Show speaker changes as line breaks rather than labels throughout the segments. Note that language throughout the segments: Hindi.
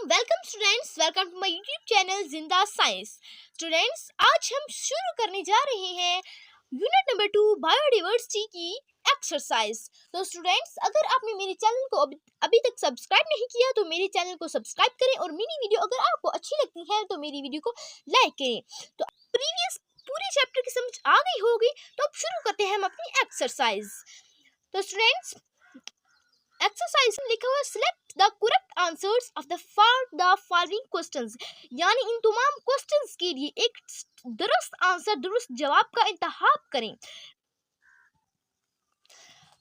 Welcome students, welcome to my YouTube channel Zinda science. Students, आज हम शुरू करने जा रहे हैं यूनिट नंबर 2 बायोडाइवर्सिटी की एक्सरसाइज। तो स्टूडेंट्स, अगर आपने मेरे चैनल को अभी तक सब्सक्राइब नहीं किया तो मेरे चैनल को सब्सक्राइब करें और मेरी वीडियो अगर आपको अच्छी लगती है तो मेरी वीडियो को लाइक करें। तो प्रीवियस पूरे चैप्टर की समझ आ गई होगी, तो अब शुरू करते हैं हम अपनी एक्सरसाइज। तो स्टूडेंट्स, एक्सरसाइज में लिखा हुआ select the correct answers of the following questions, यानी इन तमाम क्वेश्चंस के लिए एक दुरुस्त आंसर, दुरुस्त जवाब का इंतखाब करें।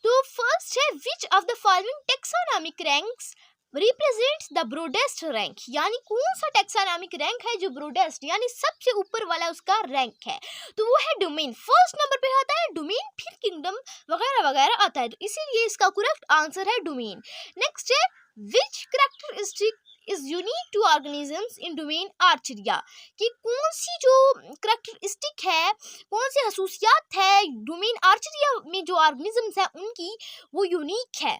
तो फर्स्ट है विच of the following taxonomic ranks represents the broadest rank, यानी कौन सा टेक्सोनॉमिक रैंक है जो ब्रॉडेस्ट यानी सबसे ऊपर वाला उसका रैंक है। तो वो है डोमेन। फर्स्ट नंबर पे आता है डोमेन, फिर किंगडम वगैरह वगैरह आता है, तो इसीलिए इसका करेक्ट आंसर है डोमेन। नेक्स्ट है which characteristic is unique to organisms in domain archaea, कि कौन सी जो कैरेक्टरिस्टिक है, कौन सी खसूसियात है डोमेन आर्चरिया में जो ऑर्गेनिजम्स है उनकी, वो यूनिक है।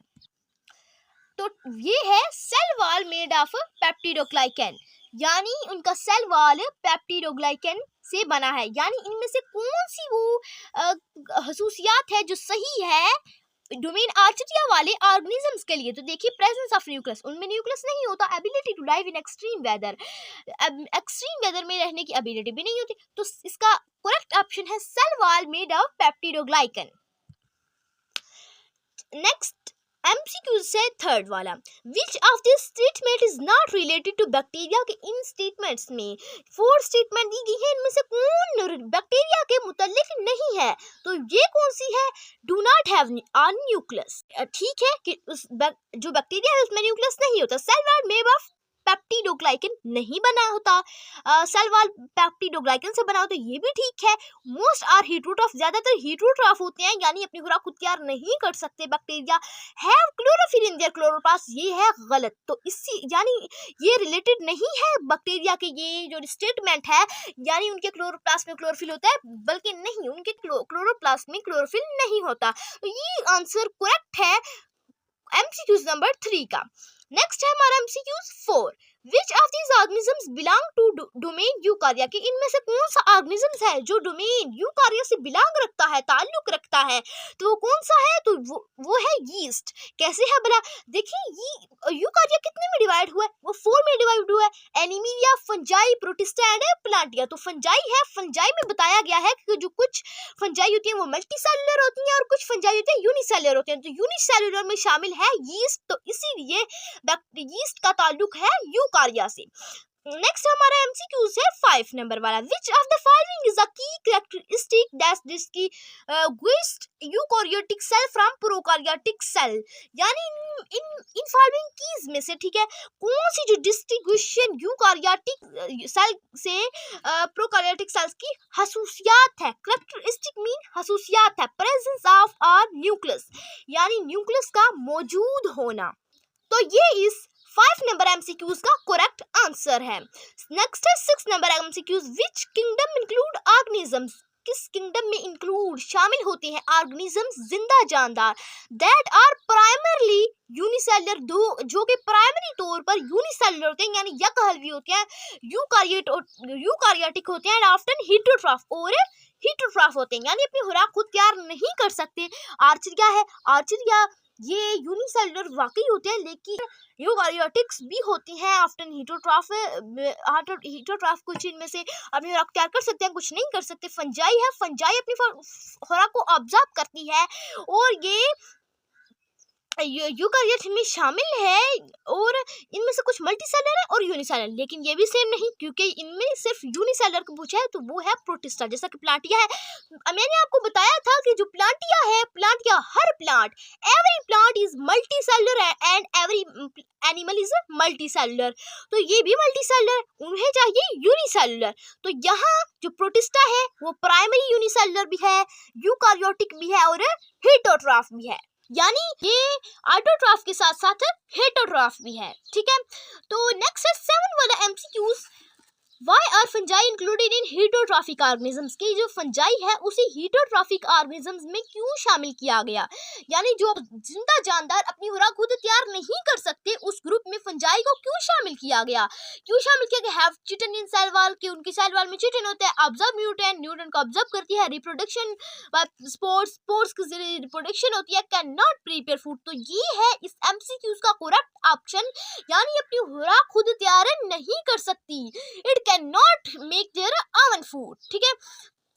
तो ये है cell wall made of peptidoglycan, यानी उनका सेल वॉल पेप्टिडोग्लाइकन से बना है, यानी इनमें से कौन सी वो खसूसियात है जो सही है डोमेन आर्चरिया वाले ऑर्गेनिजम्स के लिए। तो देखिए, प्रेजेंस ऑफ न्यूक्लियस, उनमें न्यूक्लियस नहीं होता, ability to live in extreme weather, extreme weather में रहने की एबिलिटी भी नहीं होती। तो इसका करेक्ट ऑप्शन है cell wall made of peptidoglycan. Next MCQ से थर्ड वाला, which of this statement is not related to bacteria, के इन स्टेटमेंट्स में 4 स्टेटमेंट दी गई है, इनमें से कौन बैक्टीरिया के मुतल्लिक नहीं है। तो ये कौन सी है, do not have a nucleus. ठीक है कि जो बैक्टीरिया है उसमें न्यूक्लियस नहीं होता। Cell wall made of peptidoglycan नहीं बना होता, सेल वॉल पेप्टिडोग्लाइकन से बना होता, ये भी ठीक है। मोस्ट आर हेटेरोट्रॉफ, ज्यादातर हेटेरोट्रॉफ होते हैं, यानी अपनी खुराक खुद तैयार नहीं कर सकते bacteria. Have chlorophyll in their chloroplast, ये है गलत। तो इसी यानी ये रिलेटेड नहीं है बैक्टीरिया के, ये जो स्टेटमेंट है, यानी उनके क्लोरोप्लास्ट में क्लोरोफिल होता है, बल्कि नहीं, उनके क्लोरोप्लास्ट में क्लोरोफिल नहीं होता। तो ये आंसर करेक्ट है एमसीक्यूज नंबर 3 का। नेक्स्ट है हमारा MCQs 4, which of these organisms belong to domain eukarya, के इनमें से कौन सा ऑर्गेनिजम्स है जो डोमेन यूकार्या से बिलोंग रखता है, ताल्लुक रखता है। तो वो कौन सा है, तो वो है यीस्ट। कैसे है भला, देखिए यूकार्या कितने में डिवाइड हुआ है, वो 4 में डिवाइड हुआ है, एनीमिया, फंजाई, प्रोटिस्टा एंड प्लांटिया। तो फंजाई है, फंजाई में बताया गया है कि जो कुछ फंजाई होती है वो मल्टीसेलुलर होती हैं और कुछ फंजाई होती है यूनिसेलुलर होते हैं। तो यूनिसेलुलर में शामिल है यीस्ट, तो इसीलिए यीस्ट का ताल्लुक है यूकार्या से। नेक्स्ट हमारा एमसीक्यूज है 5 नंबर वाला, which of the following is a key characteristic that distinguished eukaryotic cell from prokaryotic cell, यानी इन फॉलोइंग कीज में से, ठीक है, कौन सी जो डिस्टिंग्विशन यूकार्योटिक सेल से प्रोकार्योटिक सेल्स की खसूसियात है। कैरेक्टरिस्टिक मीन खसूसियात है, प्रेजेंस ऑफ अ न्यूक्लियस, यानी न्यूक्लियस का मौजूद होना। तो ये इस 5 नंबर एमसीक्यूज का करेक्ट आंसर है। नेक्स्ट है 6 number MCQs, which kingdom include organisms, किस किंगडम में इंक्लूड शामिल होते हैं ऑर्गेनिजम्स, जिंदा जानदार, दैट आर प्राइमरली यूनिसेलुलर, जो कि प्राइमरी तौर पर यूनिसेलुलर होते हैं, यानी यकहलवी होते हैं, यूकार्योटिक होते हैं, एंड ऑफ्टन हेटेरोट्रॉफ और हेटेरोट्रॉफ होते हैं, यानी अपनी खुराक खुद तैयार नहीं कर सकते। आर्चरिया है, आर्चरिया ये यूनिसेलुलर वाकई होते हैं, लेकिन यूकार्योटिक्स भी होती हैं, ऑफ्टन हेटेरोट्रॉफ कुछ इनमें से अपनी खुराक तैयार कर सकते हैं, कुछ नहीं कर सकते। फंजाई है, फंजाई अपनी खुराक को ऑब्जर्व करती है और ये यूकार्योट में शामिल है, और इनमें से कुछ मल्टीसेलुलर है और यूनिसेलुलर, लेकिन ये भी सेम नहीं, क्योंकि इनमें सिर्फ यूनिसेलुलर को पूछा है, तो वो है प्रोटिस्टा, जैसा कि प्लांटिया है। मैंने आपको बताया था कि जो प्लांटिया है, प्लांटिया हर plant, every plant is multicellular and every animal is multicellular, तो ये भी मल्टीसेलुलर, उन्हें चाहिए यूनिसेलुलर। तो यहाँ जो प्रोटिस्टा है वो प्राइमरी यूनिसेलुलर भी है, यूकार्योटिक भी है और हेटेरोट्रॉफ भी है, यानी ये ऑटोट्रॉफ के साथ साथ हेटेरोट्रॉफ भी है, ठीक है। तो नेक्स्ट है 7 वाला MCQs, Why are fungi included in heterotrophic organisms? कि जो फंजाई है उसे heterotrophic organisms में क्यों शामिल किया गया, यानी जो जिंदा जानदार अपनी खुराक खुद तैयार नहीं कर सकते उस ग्रुप में फंजाई को क्यों शामिल किया गया? हैव चिटन इन सेल वॉल, कि उनकी सेल वॉल में चिटन होता है। ऑब्जर्व न्यूटन को ऑब्जर्व करती है। रिप्रोडक्शन स्पोर्स के जरिए रिप्रोडक्शन होती है। कैन नॉट प्रिपेयर फूड, तो ये है इस एमसीक्यूज का करेक्ट ऑप्शन, यानी अपनी खुराक खुद तैयार नहीं कर सकती। It can not make their own food. ठीक है,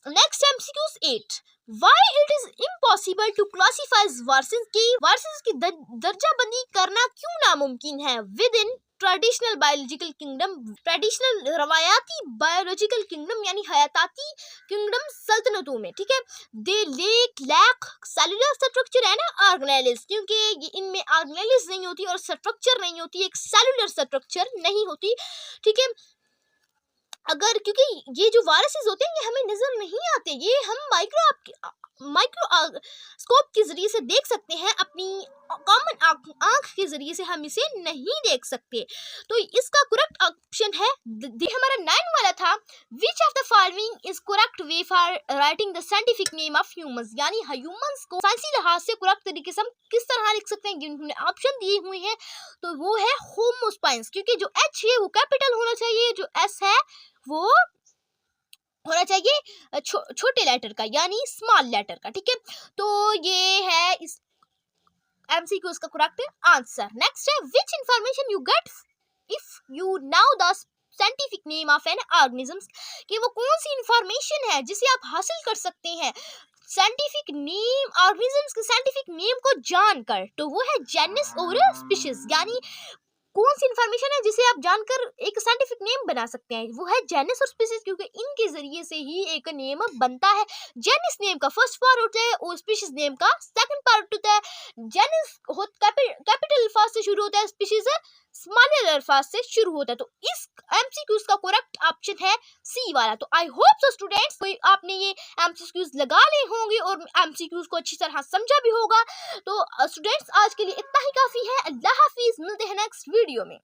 next MCQs 8, why it is impossible to classify viruses की दर्जाबंदी करना क्यों नामुमकिन है within traditional biological kingdom, traditional रवायाती बायोलॉजिकल किंगडम यानी हयाताती किंगडम सल्तनतों में। ठीक है, they lack cellular structure and organelles, क्योंकि इनमें ऑर्गेनेल्स नहीं होती और स्ट्रक्चर नहीं होती, एक सेलुलर स्ट्रक्चर नहीं होती। ठीक है, अगर क्योंकि ये जो वायरसेस होते हैं ये हमें नजर नहीं आते, ये हम माइक्रोस्कोप के जरिए से देख सकते हैं, अपनी कॉमन आंख के जरिए से हम इसे नहीं देख सकते। तो इसका करेक्ट ऑप्शन है हमारा 9 वाला था, विच of the following is correct way for writing the scientific name of humans, यानी ह्यूमंस को साइंसी लिहाज से करेक्ट तरीके से हम किस तरह लिख सकते हैं, जिन्होंने ऑप्शन दिए हुए हैं। तो वो है होमोस्पाइंस, क्योंकि जो एच है वो कैपिटल होना चाहिए, जो एस है वो होना चाहिए छोटे लेटर का यानी स्मॉल लेटर का। ठीक है, तो ये है इस एमसीक्यूज का करेक्ट आंसर। नेक्स्ट है, which information you get if you know the scientific name of an organism, कि वो कौन सी इंफॉर्मेशन है जिसे आप हासिल कर सकते हैं साइंटिफिक नेम, ऑर्गेनिज्म्स के साइंटिफिक नेम को जानकर। तो वो है जेनस और स्पीशीज, यानी कौन सी इंफॉर्मेशन है जिसे आप जानकर एक साइंटिफिक नेम बना सकते हैं, वो है जेनस और स्पीशीज, क्योंकि इनके जरिए से ही एक नेम बनता है। जेनस नेम का फर्स्ट पार्ट होता है और स्पीशीज नेम का सेकंड पार्ट होता है। जेनस कैपिटल अल्फाज से शुरू होता है, स्पीशीज स्मॉल अल्फाज से शुरू होता है। तो इस एमसीक्यूज का करेक्ट ऑप्शन है सी वाला। तो आई होप सो स्टूडेंट्स आपने ये एमसीक्यूज लगा लिए होंगे और एमसीक्यूज को अच्छी तरह समझा भी होगा। तो स्टूडेंट्स आज के लिए इतना ही काफी है। अल्लाह हाफिज, मिलते हैं नेक्स्ट वीडियो में।